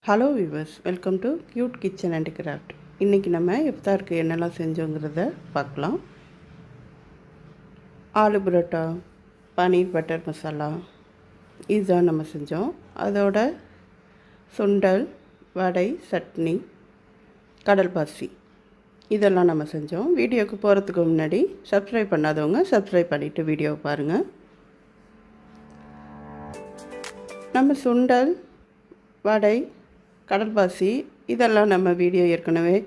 Hello viewers, welcome to cute kitchen and craft. இன்றைக்கி நம்ம இஃப்தாருக்கு என்னெல்லாம் செஞ்சோங்கிறத பார்க்கலாம். ஆலு பரோட்டா, பன்னீர் பட்டர் மசாலா இதுதான் நம்ம செஞ்சோம். அதோட சுண்டல், வடை, சட்னி, கடல் பாசி இதெல்லாம் நம்ம செஞ்சோம். வீடியோவுக்கு போகிறதுக்கு முன்னாடி சப்ஸ்கிரைப் பண்ணாதவங்க சப்ஸ்கிரைப் பண்ணிவிட்டு வீடியோவை பாருங்கள். நம்ம சுண்டல், வடை, கடல் பாசி இதெல்லாம் நம்ம வீடியோ ஏற்கனவே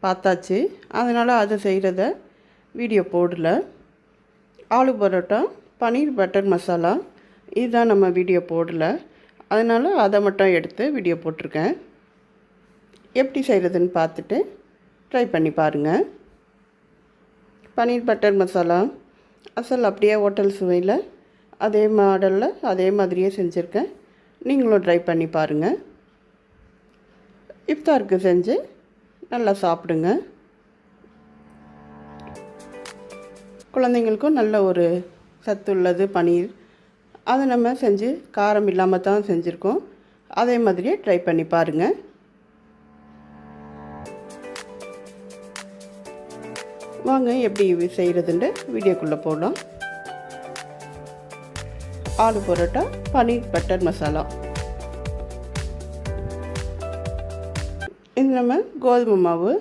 பார்த்தாச்சு. அதனால் அதை செய்கிறத வீடியோ போடல. ஆலு பரோட்டா, பன்னீர் பட்டர் மசாலா இதுதான் நம்ம வீடியோ போடல. அதனால் அதை மட்டும் எடுத்து வீடியோ போட்டிருக்கேன். எப்படி செய்கிறதுன்னு பார்த்துட்டு ட்ரை பண்ணி பாருங்கள். பன்னீர் பட்டர் மசாலா அசல் அப்படியே ஹோட்டல் சுவையில் அதே மாடலில் அதே மாதிரியே செஞ்சுருக்கேன். நீங்களும் ட்ரை பண்ணி பாருங்கள். இஃப்தாருக்கு செஞ்சு நல்லா சாப்பிடுங்க. குழந்தைங்களுக்கும் நல்ல ஒரு சத்துள்ளது பன்னீர். அதை நம்ம செஞ்சு காரம் இல்லாமல் தான் செஞ்சுருக்கோம். அதே மாதிரியே ட்ரை பண்ணி பாருங்கள். வாங்க எப்படி செய்கிறதுன்னு வீடியோக்குள்ளே போடலாம். ஆலு பரோட்டா, பன்னீர் பட்டர் மசாலா. இது நம்ம கோதுமை மாவு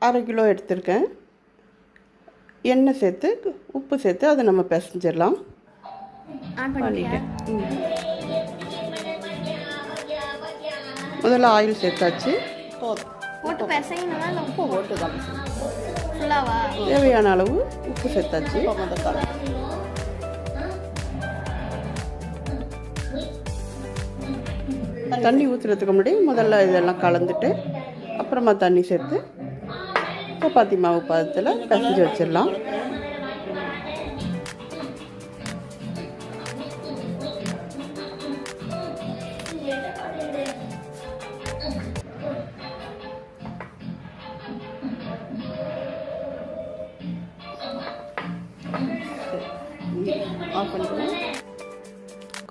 1/2 கிலோ எடுத்திருக்கேன். எண்ணெய் சேர்த்து உப்பு சேர்த்து அதை நம்ம பிசைஞ்சிடலாம். பண்ணிட்டேன். முதல்ல ஆயில் சேர்த்தாச்சு. தேவையான அளவு உப்பு சேர்த்தாச்சு. தண்ணி ஊற்றுறதுக்கு முன்னாடி முதல்ல இதெல்லாம் கலந்துட்டு அப்புறமா தண்ணி சேர்த்து சப்பாத்தி மாவு பதத்தில் பிசைஞ்சு வச்சிடலாம். ஆஃப் பண்ணிக்கலாம்.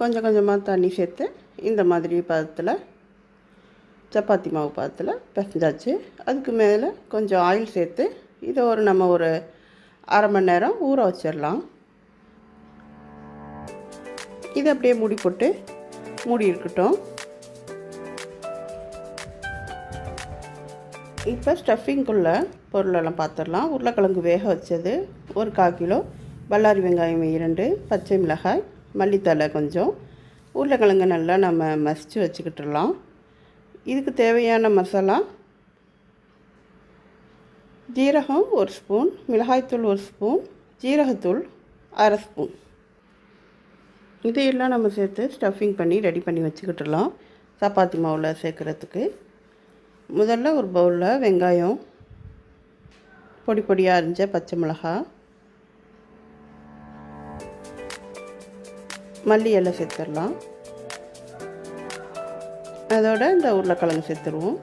கொஞ்சம் கொஞ்சமாக தண்ணி சேர்த்து இந்த மாதிரி பதத்தில் சப்பாத்தி மாவு பதத்தில் பிசைஞ்சாச்சு. அதுக்கு மேலே கொஞ்சம் ஆயில் சேர்த்து இதை நம்ம ஒரு 1/2 மணி நேரம் ஊற வச்சிடலாம். இதை அப்படியே மூடி போட்டு மூடி இருக்கட்டும். இப்போ ஸ்டஃபிங்குள்ள பொருளெல்லாம் பார்த்துடலாம். உருளைக்கிழங்கு வேக வச்சது 1/4 கிலோ, பல்லாரி வெங்காயம் 2, பச்சை மிளகாய், மல்லித்தழை கொஞ்சம், உருளைக்கிழங்கு நல்லா நம்ம மசித்து வச்சுக்கிட்டுடலாம். இதுக்கு தேவையான மசாலா ஜீரகம் 1 ஸ்பூன், மிளகாய்த்தூள் 1 ஸ்பூன், ஜீரகத்தூள் 1/2 ஸ்பூன். இதையெல்லாம் நம்ம சேர்த்து ஸ்டஃபிங் பண்ணி ரெடி பண்ணி வச்சுக்கிட்டுடலாம். சப்பாத்தி மாவில் சேர்க்குறதுக்கு முதல்ல ஒரு பவுலில் வெங்காயம், பொடி பொடியாக அரிஞ்ச பச்சை மிளகாய், மல்லி இலை சேர்த்துடலாம். அதோட இந்த உருளைக்கிழங்கு சேர்த்துருவோம்.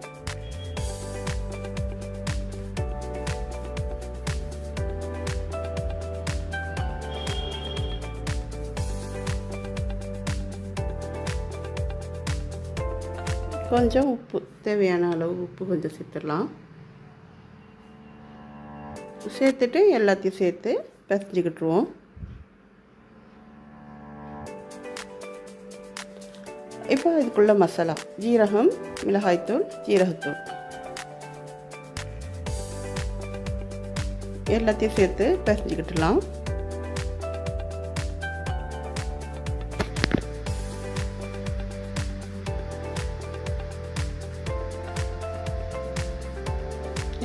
கொஞ்சம் உப்பு, தேவையான அளவு உப்பு கொஞ்சம் சேர்த்துடலாம். சேர்த்துட்டு எல்லாத்தையும் சேர்த்து பிசைஞ்சிக்கிட்டுருவோம். இப்போ இதுக்குள்ள மசாலா ஜீரகம், மிளகாய்த்தூள், ஜீரகத்தூள் எல்லாத்தையும் சேர்த்து பிசைஞ்சிக்கிட்டுலாம்.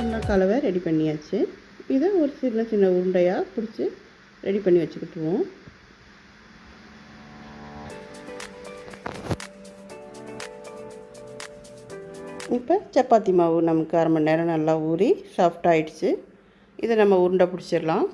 எல்லாம் கலவை ரெடி பண்ணியாச்சு. இதை ஒரு சின்ன சின்ன உருண்டையாக பிடிச்சி ரெடி பண்ணி வச்சுக்கிட்டுருவோம். இப்போ சப்பாத்தி மாவு நமக்கு 1/2 மணி நேரம் நல்லா ஊறி சாஃப்டாகிடுச்சு. இதை நம்ம உருண்டை பிடிச்சிடலாம்.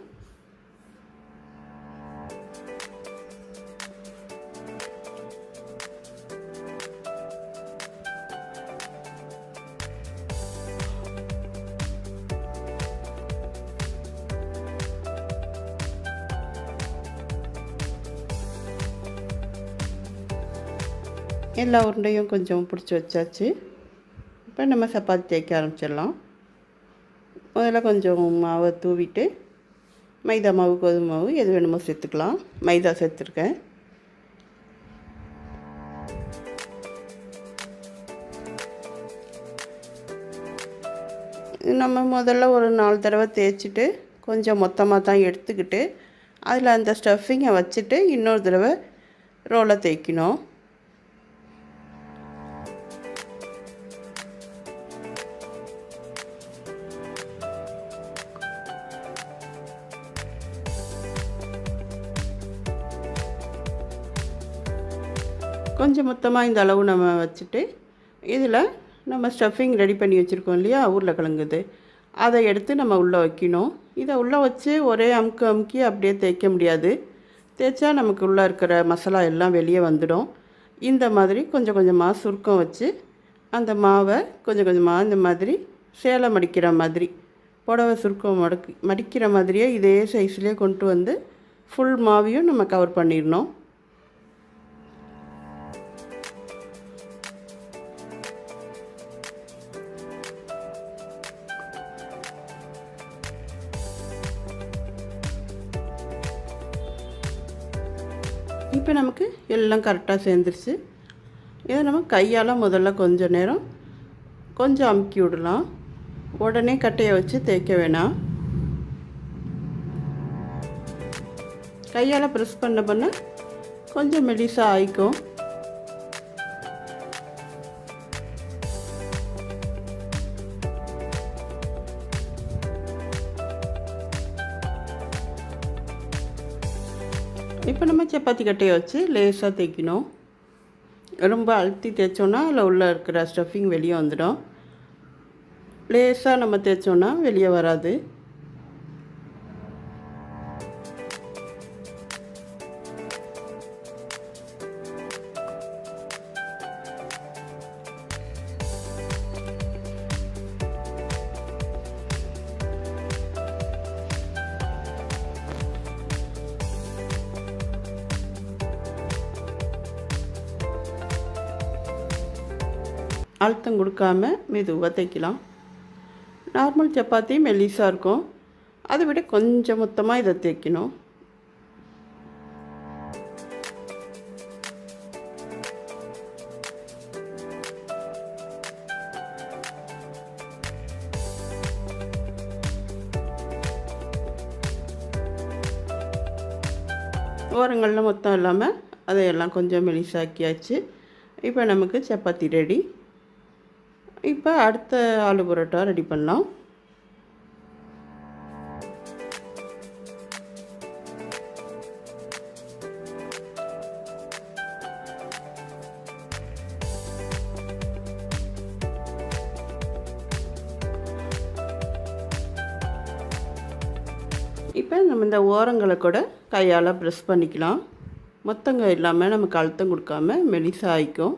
எல்லா உருண்டையும் கொஞ்சம் பிடிச்சி வச்சாச்சு. இப்போ நம்ம சப்பாத்தி தேய்க்க ஆரம்பிச்சிடலாம். முதல்ல கொஞ்சம் மாவை தூவிட்டு மைதா மாவு, கோதுமை மாவு எது வேணுமோ சேர்த்துக்கலாம். மைதா சேர்த்துருக்கேன். நம்ம முதல்ல ஒரு 4 தடவை தேய்ச்சிட்டு கொஞ்சம் மொத்தமாக தான் எடுத்துக்கிட்டு அதில் அந்த ஸ்டஃபிங்கை வச்சுட்டு இன்னொரு தடவை ரோலை தேய்க்கணும். கொஞ்சம் மொத்தமாக இந்த அளவு நம்ம வச்சுட்டு இதில் நம்ம ஸ்டஃபிங் ரெடி பண்ணி வச்சுருக்கோம் இல்லையா, உருளைக்கிழங்குது, அதை எடுத்து நம்ம உள்ளே வைக்கணும். இதை உள்ளே வச்சு ஒரே அமுக்கி அப்படியே தேய்க்க முடியாது. தேய்ச்சா நமக்கு உள்ளே இருக்கிற மசாலா எல்லாம் வெளியே வந்துடும். இந்த மாதிரி கொஞ்சம் கொஞ்சமாக சுருக்கம் வச்சு அந்த மாவை கொஞ்சம் கொஞ்சமாக இந்த மாதிரி சேலை மடிக்கிற மாதிரி, புடவை சுருக்கம் மடிக்கிற மாதிரியே இதே சைஸ்லேயே கொண்டு வந்து ஃபுல் மாவையும் நம்ம கவர் பண்ணிடணும். இப்போ நமக்கு எல்லாம் கரெக்டாக சேர்ந்துருச்சு. இதை நம்ம கையால் முதல்ல கொஞ்சம் நேரம் கொஞ்சம் அமுக்கி விடலாம். உடனே கட்டையை வச்சு தேய்க்க வேணாம். கையால் ப்ரெஸ் பண்ண கொஞ்சம் மெலிசாக ஆயிக்கும். இப்போ நம்ம சப்பாத்தி கட்டையை வச்சு லேசாக தேய்க்கணும். ரொம்ப அழுத்தி தேய்ச்சோன்னா அதில் உள்ள இருக்கிற ஸ்டஃபிங் வெளியே வந்துடும். லேசாக நம்ம தேய்ச்சோன்னா வெளியே வராது. அழுத்தம் கொடுக்காம மெதுவாக தேய்க்கலாம். நார்மல் சப்பாத்தி மெல்லிசாக இருக்கும், அதை விட கொஞ்சம் மொத்தமாக இதை தேய்க்கணும். ஓரங்களில் மொத்தம் இல்லாமல் அதையெல்லாம் கொஞ்சம் மெலிசாக்கியாச்சு. இப்போ நமக்கு சப்பாத்தி ரெடி. இப்போ அடுத்த ஆலு பரோட்டா ரெடி பண்ணலாம். இப்போ நம்ம இந்த ஓரங்களை கூட கையால் ப்ரெஸ் பண்ணிக்கலாம். மொத்தங்க இல்லாமல் நமக்கு அழுத்தம் கொடுக்காம மெலிசாக ஆயிக்கும்.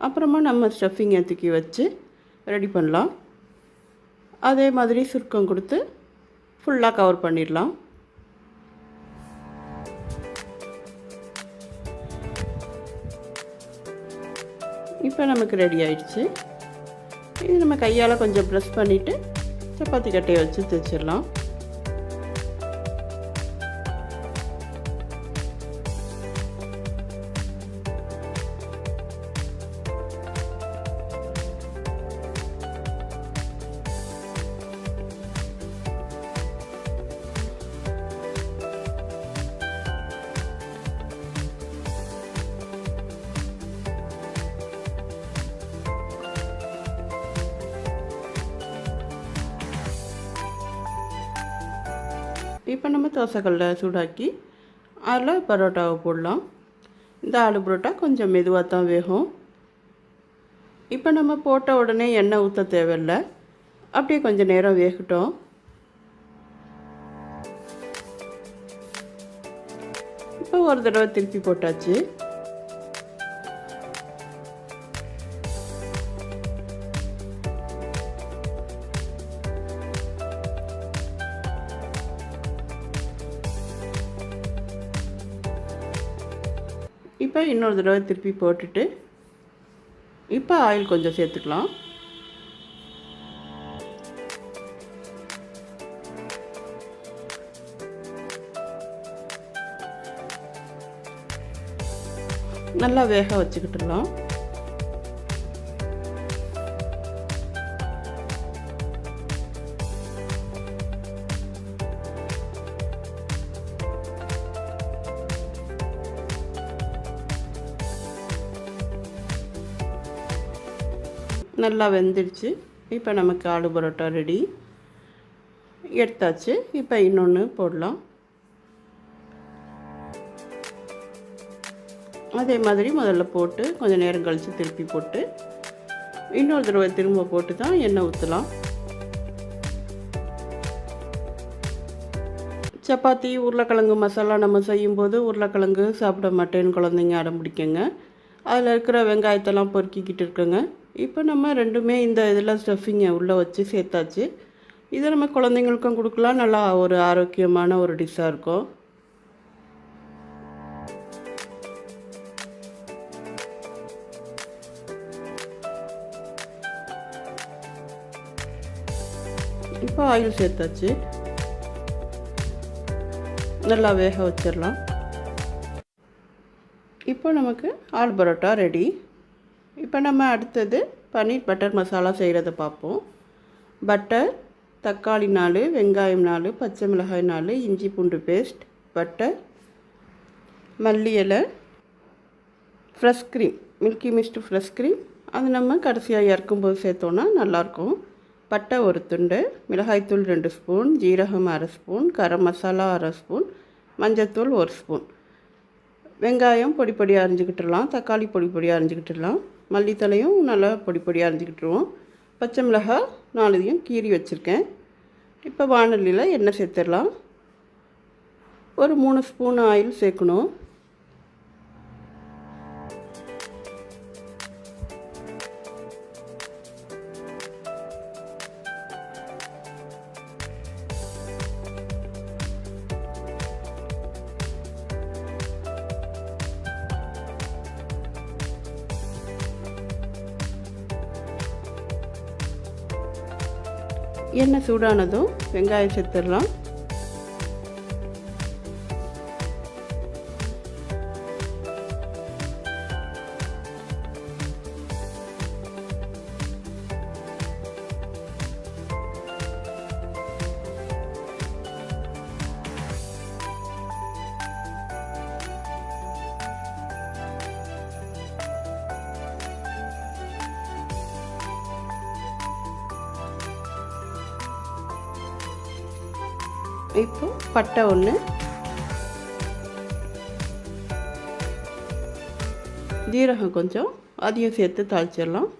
அப்புறமா நம்ம ஸ்டஃபிங்கை தூக்கி வச்சு ரெடி பண்ணலாம். அதே மாதிரி சுருக்கம் கொடுத்து ஃபுல்லாக கவர் பண்ணிடலாம். இப்போ நமக்கு ரெடி ஆயிடுச்சு. இது நம்ம கையால் கொஞ்சம் ப்ரெஸ் பண்ணிவிட்டு சப்பாத்தி கட்டையை வச்சு தைச்சிடலாம். இப்போ நம்ம தோசைக்கல்ல சூடாக்கி அதில் பரோட்டாவை போடலாம். இந்த ஆலு பரோட்டா கொஞ்சம் மெதுவாக தான் வேகும். இப்போ நம்ம போட்ட உடனே எண்ணெய் ஊற்ற தேவையில்லை, அப்படியே கொஞ்சம் நேரம் வேகட்டும். இப்போ ஒரு தடவை திருப்பி போட்டாச்சு. இப்போ இன்னொரு தடவை திருப்பி போட்டுட்டு இப்போ ஆயில் கொஞ்சம் சேர்த்துக்கலாம். நல்லா வேக வச்சுக்கிட்டுலாம். நல்லா வெந்துடுச்சு. இப்போ நமக்கு ஆலு பரோட்டா ரெடி. எடுத்தாச்சு. இப்போ இன்னொன்று போடலாம். அதே மாதிரி முதல்ல போட்டு கொஞ்சம் நேரம் கழித்து திருப்பி போட்டு இன்னொரு தடவை திரும்ப போட்டு தான் எண்ணெய் ஊற்றலாம். சப்பாத்தி உருளைக்கிழங்கு மசாலா நம்ம செய்யும்போது உருளைக்கிழங்கு சாப்பிட மாட்டேன்னு குழந்தைங்க அடம் பிடிக்குங்க. அதில் இருக்கிற வெங்காயத்தெல்லாம் பொறுக்கிக்கிட்டு இருக்குங்க. இப்போ நம்ம ரெண்டுமே இந்த இதில் ஸ்டஃபிங்கை உள்ளே வச்சு சேர்த்தாச்சு. இதை நம்ம குழந்தைங்களுக்கும் கொடுக்கலாம். நல்லா ஒரு ஆரோக்கியமான ஒரு டிஷ்ஷாக இருக்கும். இப்போ ஆயில் சேர்த்தாச்சு. நல்லா வேக வச்சிடலாம். இப்போ நமக்கு ஆலு பரோட்டா ரெடி. இப்போ நம்ம அடுத்தது பன்னீர் பட்டர் மசாலா செய்கிறத பார்ப்போம். பட்டர், தக்காளி 4, வெங்காயம் 4, பச்சை மிளகாய் 4, இஞ்சி பூண்டு பேஸ்ட், பட்டர், மல்லி இலை, fresh cream, Milky Mist fresh cream. அது நம்ம கடைசியாக இறக்கும்போது சேர்த்தோன்னா நல்லாயிருக்கும். பட்டை ஒரு துண்டு, மிளகாய்த்தூள் 2 ஸ்பூன், ஜீரகம் 1/2 ஸ்பூன், கரம் மசாலா 1/2 ஸ்பூன், மஞ்சத்தூள் 1 ஸ்பூன். வெங்காயம் பொடி பொடியாக அரிஞ்சிக்கிட்டுலாம், தக்காளி பொடி பொடியாக அரிஞ்சிக்கிட்டுலாம், மல்லித்தலையும் நல்லா பொடி பொடியாக அரிஞ்சிக்கிட்டுருவோம். பச்சை மிளகாய் 4 கீறி வச்சுருக்கேன். இப்போ வாணலியில் எண்ணெய் சேர்த்துடலாம். ஒரு 3 ஸ்பூன் ஆயில் சேர்க்கணும். எண்ணெய் சூடானதும் வெங்காயம் சேர்த்துடலாம். இப்போ பட்டை 1, ஜீரகம் கொஞ்சம் அதையும் சேர்த்து தாளிச்சிடலாம்.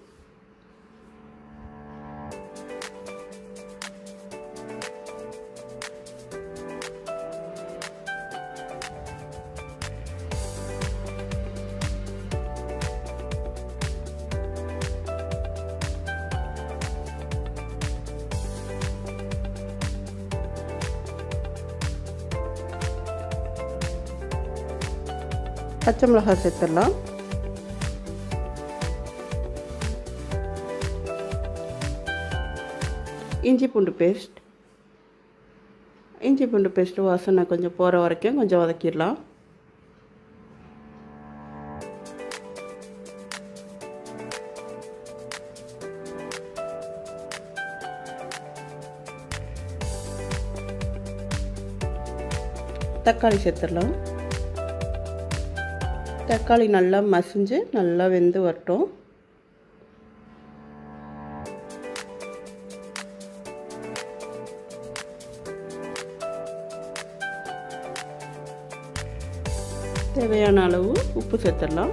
பச்சை மிளகாய் சேர்த்துடலாம். இஞ்சி பூண்டு பேஸ்ட் வாசனை கொஞ்சம் போகிற வரைக்கும் கொஞ்சம் வதக்கிடலாம். தக்காளி சேர்த்துடலாம். தக்காளி நல்லா மசிஞ்சு நல்லா வெந்து வரட்டும். தேவையான அளவு உப்பு சேர்த்துடலாம்.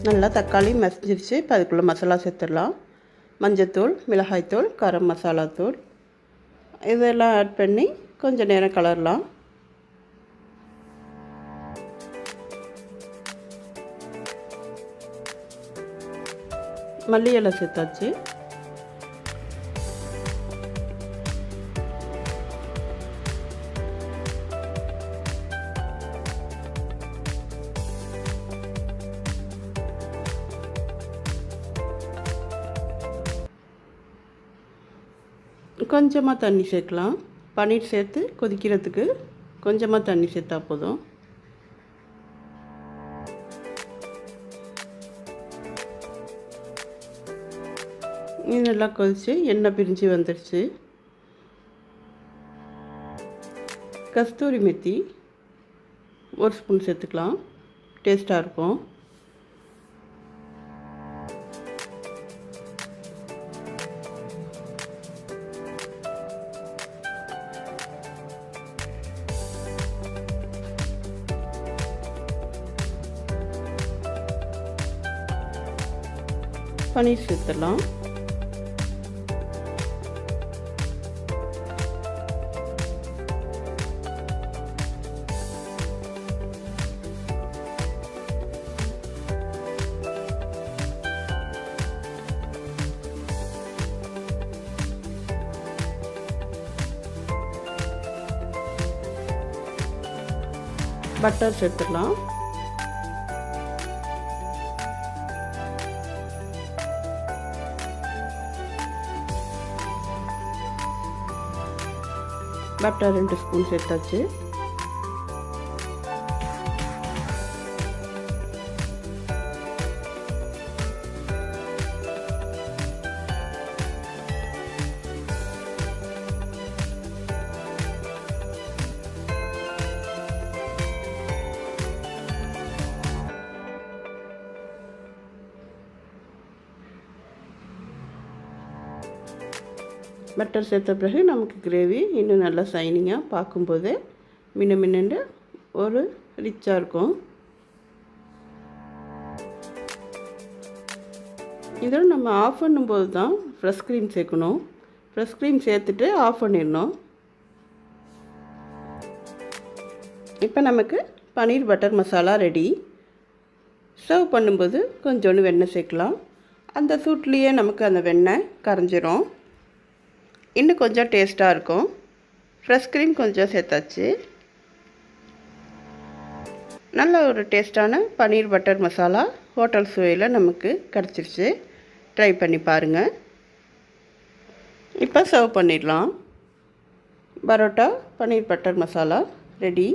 நல்லா தக்காளி மசிஞ்சிருச்சு. இப்போ அதுக்குள்ளே மசாலா சேர்த்துடலாம். மஞ்சத்தூள், மிளகாய்த்தூள், கரம் மசாலா தூள் இதெல்லாம் ஆட் பண்ணி கொஞ்சம் நேரம் கலரலாம். மல்லி இலை சேர்த்தாச்சு. கொஞ்சமாக தண்ணி சேர்க்கலாம். பன்னீர் சேர்த்து கொதிக்கிறதுக்கு கொஞ்சமாக தண்ணி சேர்த்தா போதும். இது நல்லா கொதித்து எண்ணெய் பிரிஞ்சு வந்துடுச்சு. கஸ்தூரி மெத்தி 1 ஸ்பூன் சேர்த்துக்கலாம், டேஸ்ட்டாக இருக்கும். பன்னீர் சேர்த்துடலாம். பட்டர் சேர்த்துடலாம். பட்டர் 2 ஸ்பூன் சேர்த்தாச்சு. பட்டர் சேர்த்த பிறகு நமக்கு கிரேவி இன்னும் நல்லா சைனிங்காக பார்க்கும்போது மின்னு ஒரு ரிச்சாக இருக்கும். இதில் நம்ம ஆஃப் பண்ணும்போது தான் ஃப்ரெஷ் க்ரீம் சேர்க்கணும். ஃப்ரெஷ் க்ரீம் சேர்த்துட்டு ஆஃப் பண்ணிடணும். இப்போ நமக்கு பன்னீர் பட்டர் மசாலா ரெடி. சர்வ் பண்ணும்போது கொஞ்சோண்டு வெண்ணெய் சேர்க்கலாம். அந்த சூட்லேயே நமக்கு அந்த வெண்ணெய் கரைஞ்சிரும். இன்னும் கொஞ்சம் டேஸ்ட்டாக இருக்கும். ஃப்ரெஷ் க்ரீம் கொஞ்சம் சேர்த்தாச்சு. நல்ல ஒரு டேஸ்ட்டான பன்னீர் பட்டர் மசாலா ஹோட்டல் சுவையில் நமக்கு கிடச்சிருச்சு. ட்ரை பண்ணி பாருங்கள். இப்போ சர்வ் பண்ணிடலாம். பரோட்டா பன்னீர் பட்டர் மசாலா ரெடி.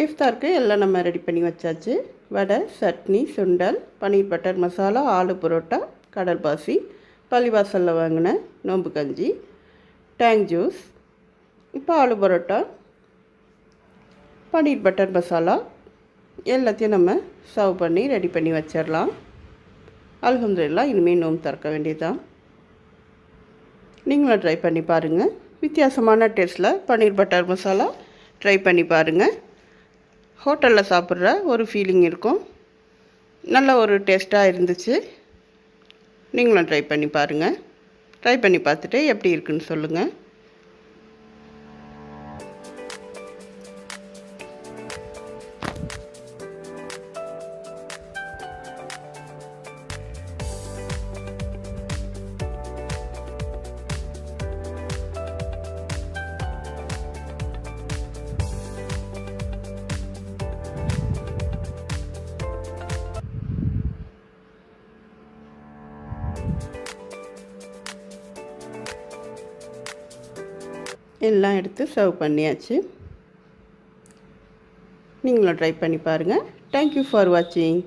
இஃப்தாருக்கு எல்லாம் நம்ம ரெடி பண்ணி வச்சாச்சு. வடை, சட்னி, சுண்டல், பன்னீர் பட்டர் மசாலா, ஆலு பரோட்டா, கடல் பாசி, பள்ளிவாசலில் வாங்கின நோம்பு கஞ்சி, டேங் ஜூஸ். இப்போ ஆலு பரோட்டா, பன்னீர் பட்டர் மசாலா எல்லாத்தையும் நம்ம சர்வ் பண்ணி ரெடி பண்ணி வச்சிடலாம். அல்ஹம்துலில்லாஹ், இனிமேல் நோம்பு திறக்க வேண்டியதுதான். நீங்களும் ட்ரை பண்ணி பாருங்கள். வித்தியாசமான டேஸ்ட்டில் பன்னீர் பட்டர் மசாலா ட்ரை பண்ணி பாருங்கள். ஹோட்டலில் சாப்பிட்ற ஒரு ஃபீலிங் இருக்கும். நல்ல ஒரு டேஸ்ட்டாக இருந்துச்சு. நீங்களும் ட்ரை பண்ணி பாருங்கள். ட்ரை பண்ணி பார்த்துட்டு எப்படி இருக்குன்னு சொல்லுங்கள். எல்லாம் எடுத்து சர்வ் பண்ணியாச்சு. நீங்களும் ட்ரை பண்ணி பாருங்கள். தேங்க்யூ ஃபார் வாட்சிங்.